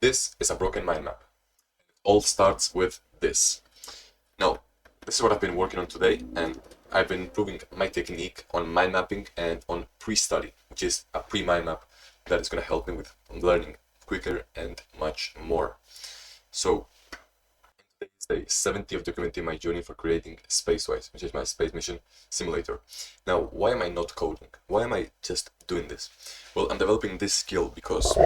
This is a broken mind map. It all starts with this. Now, this is what I've been working on today, and I've been improving my technique on mind mapping and on pre-study, which is a pre-mind map that is going to help me with learning quicker and much more. So, today's day 70 of documenting my journey for creating Spacewise, which is my space mission simulator. Now, why am I not coding? Why am I just doing this? Well, I'm developing this skill because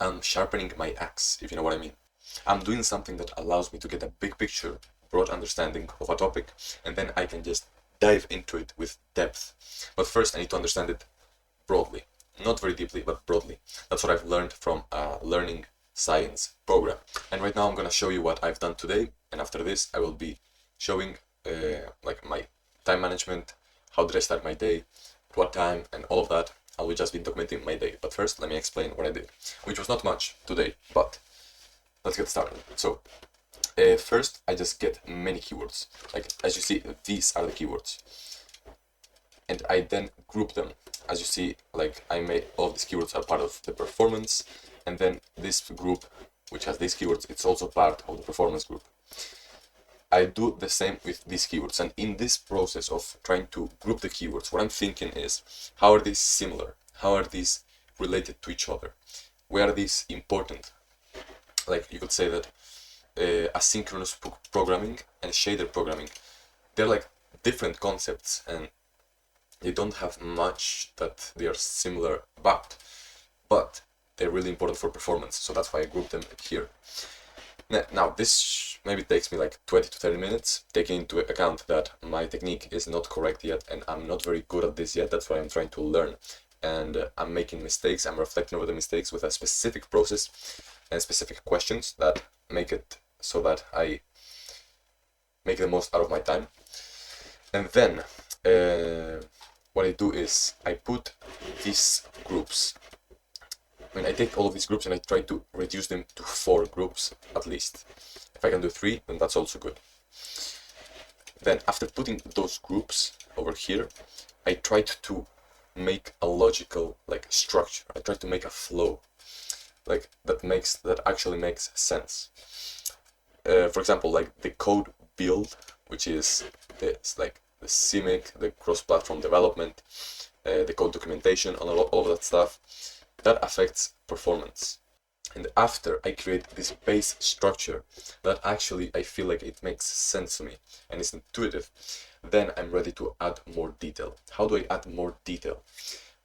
I'm sharpening my axe, if you know what I mean. I'm doing something that allows me to get a big picture, broad understanding of a topic, and then I can just dive into it with depth. But first, I need to understand it broadly. Not very deeply, but broadly. That's what I've learned from a learning science program. And right now I'm gonna show you what I've done today, and after this I will be showing like my time management, how did I start my day, at what time, and all of that. I will just be documenting my day. But first, let me explain what I did, which was not much today, but let's get started. So first, I just get many keywords. Like, as you see, these are the keywords. And I then group them. As you see, like, I made all of these keywords are part of the performance. And then this group, which has these keywords, it's also part of the performance group. I do the same with these keywords. And in this process of trying to group the keywords, what I'm thinking is, how are these similar? How are these related to each other? Where are these important? Like, you could say that asynchronous programming and shader programming, they're like different concepts and they don't have much that they are similar about, but they're really important for performance, so that's why I grouped them here. Now this maybe takes me like 20 to 30 minutes, taking into account that my technique is not correct yet and I'm not very good at this yet. That's why I'm trying to learn, and I'm making mistakes. I'm reflecting over the mistakes with a specific process and specific questions that make it so that I make the most out of my time. And then what I do is I put these groups. I take all of these groups and I try to reduce them to 4 groups at least. If I can do 3, then that's also good. Then after putting those groups over here, I tried to make a logical like structure. I tried to make a flow, like that actually makes sense. For example, like the code build, which is this, like the CMake, the cross-platform development, the code documentation, all of that stuff, that affects performance. And after I create this base structure that actually I feel like it makes sense to me and is intuitive, then I'm ready to add more detail. How do I add more detail?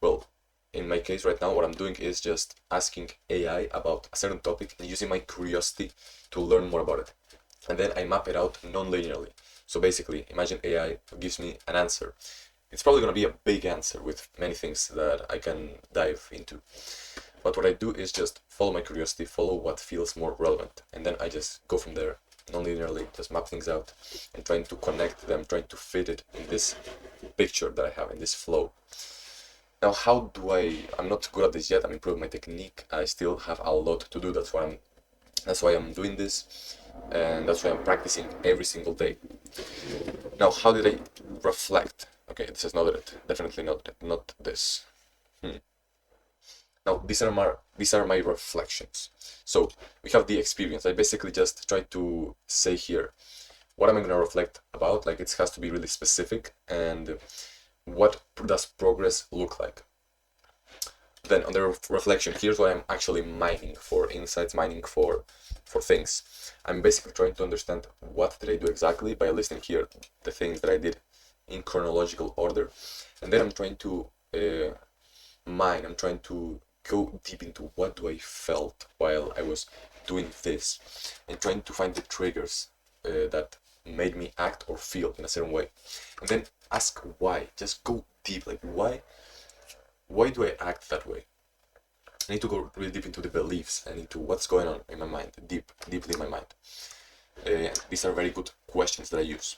Well, in my case right now, what I'm doing is just asking AI about a certain topic and using my curiosity to learn more about it. And then I map it out non-linearly. So basically, imagine AI gives me an answer. It's probably going to be a big answer with many things that I can dive into. But what I do is just follow my curiosity, follow what feels more relevant. And then I just go from there, non-linearly, just map things out and trying to connect them, trying to fit it in this picture that I have, in this flow. Now, how do I'm not good at this yet, I'm improving my technique, I still have a lot to do, that's why I'm doing this, and that's why I'm practicing every single day. Now, how did I reflect? Okay, this is not it, definitely not this. Now, these are my reflections. So, we have the experience. I basically just try to say here, what am I going to reflect about? Like, it has to be really specific, and what does progress look like? Then on the reflection, here's what I'm actually mining for insights, mining for things. I'm basically trying to understand what did I do exactly by listing here the things that I did in chronological order. And then I'm trying to I'm trying to go deep into what do I felt while I was doing this, and trying to find the triggers that made me act or feel in a certain way. And then ask why, just go deep, like why do I act that way? I need to go really deep into the beliefs and into what's going on in my mind, deeply in my mind. These are very good questions that I use.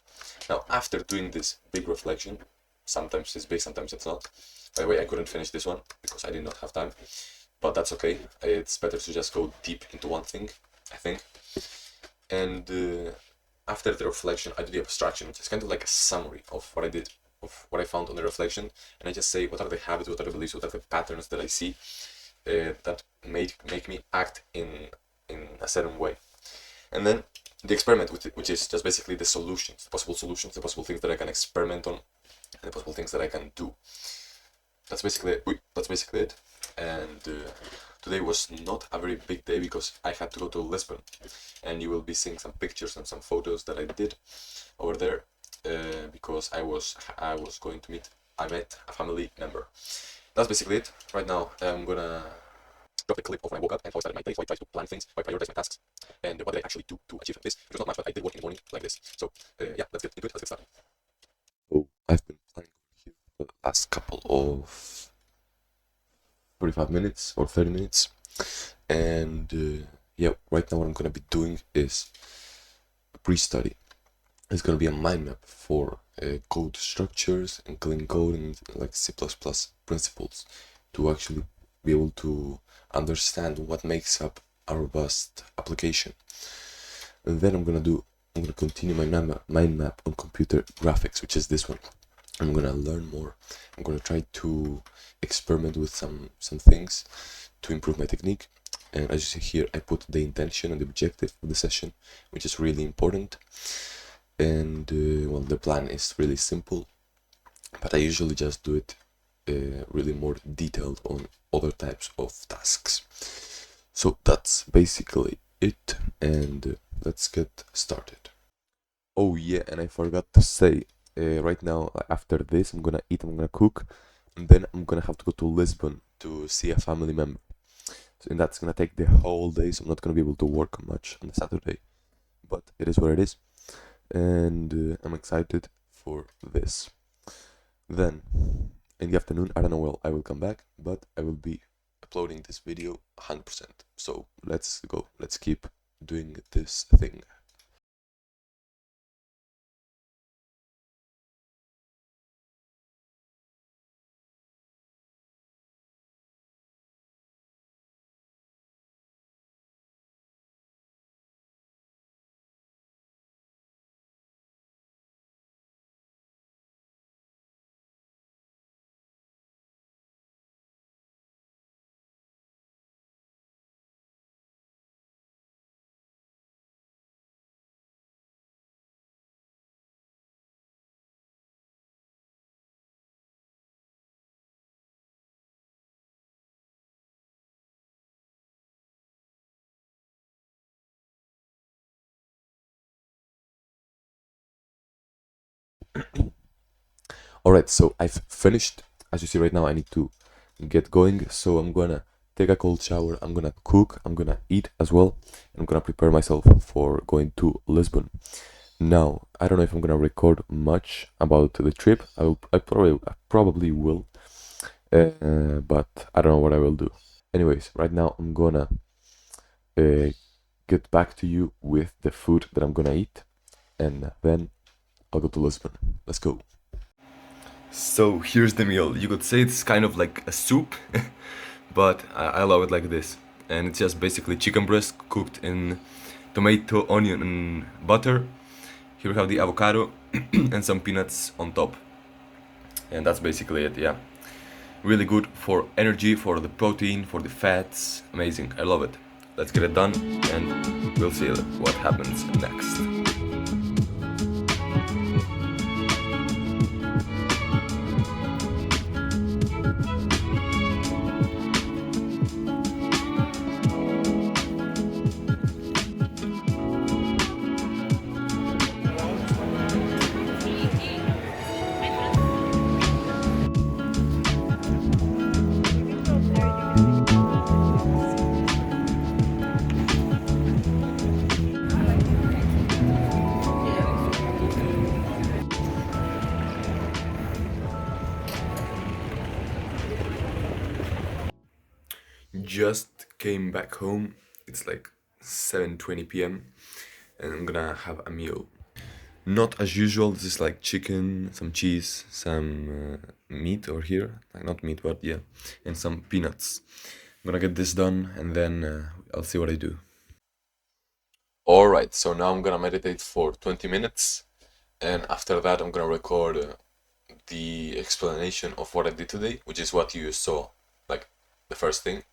Now, after doing this big reflection, sometimes it's big, sometimes it's not. By the way, I couldn't finish this one because I did not have time, but that's okay. It's better to just go deep into one thing, I think. And after the reflection, I do the abstraction, which is kind of like a summary of what I did, of what I found on the reflection, and I just say what are the habits, what are the beliefs, what are the patterns that I see that make me act in a certain way. And then the experiment, which is just basically the solutions, the possible solutions, the possible things that I can experiment on, and the possible things that I can do. That's basically it. And today was not a very big day because I had to go to Lisbon, and you will be seeing some pictures and some photos that I did over there because I met a family member. That's basically it. Right now I'm gonna drop the clip of when I woke up and how I started my day, how I tried to plan things, how I prioritize my tasks, and what did I actually do to achieve this. It was not much, but I did work in the morning like this. So yeah, let's get into it. Let's get started. So I've been planning here for the last couple of 45 minutes or 30 minutes, and yeah, right now what I'm gonna be doing is a pre-study. It's gonna be a mind map for code structures and clean code and like C++ principles to actually be able to understand what makes up a robust application. And then I'm gonna continue my mind map on computer graphics, which is this one. I'm gonna learn more. I'm gonna try to experiment with some things to improve my technique. And as you see here, I put the intention and the objective of the session, which is really important. And well, the plan is really simple, but I usually just do it really more detailed on other types of tasks. So that's basically it, and let's get started. Oh yeah, and I forgot to say, right now after this I'm gonna eat, I'm gonna cook, and then I'm gonna have to go to Lisbon to see a family member. And that's gonna take the whole day, so I'm not gonna be able to work much on Saturday, but it is what it is, and I'm excited for this. Then in the afternoon, I don't know when I will come back, but I will be uploading this video 100%. So let's go, let's keep doing this thing. Alright, so I've finished. As you see right now, I need to get going, so I'm gonna take a cold shower, I'm gonna cook, I'm gonna eat as well, and I'm gonna prepare myself for going to Lisbon. Now, I don't know if I'm gonna record much about the trip. I probably will, but I don't know what I will do. Anyways, right now I'm gonna get back to you with the food that I'm gonna eat, and then I'll go to Lisbon. Let's go. So here's the meal. You could say it's kind of like a soup, but I love it like this. And it's just basically chicken breast cooked in tomato, onion, and butter. Here we have the avocado and some peanuts on top. And that's basically it, yeah. Really good for energy, for the protein, for the fats. Amazing, I love it. Let's get it done and we'll see what happens next. Just came back home. It's like 7:20 p.m. and I'm gonna have a meal. Not as usual. This is like chicken, some cheese, some meat over here. Like not meat, but yeah, and some peanuts. I'm gonna get this done and then I'll see what I do. Alright, so now I'm gonna meditate for 20 minutes, and after that I'm gonna record the explanation of what I did today, which is what you saw, like the first thing.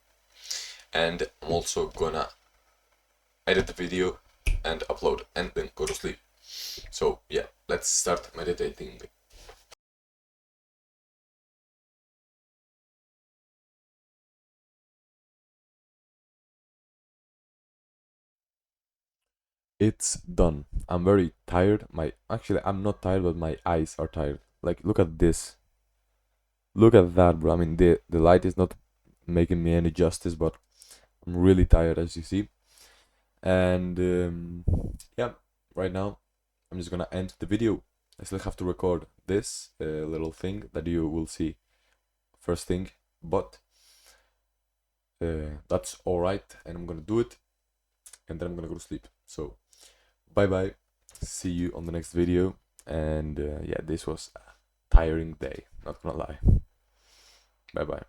And I'm also gonna edit the video, and upload, and then go to sleep. So yeah, let's start meditating. It's done. I'm very tired. I'm not tired, but my eyes are tired. Like, look at this. Look at that, bro. I mean, the light is not making me any justice, but I'm really tired, as you see. And yeah, right now I'm just gonna end the video. I still have to record this little thing that you will see first thing, but that's all right, and I'm gonna do it, and then I'm gonna go to sleep. So bye bye. See you on the next video. And yeah, this was a tiring day. Not gonna lie. Bye bye.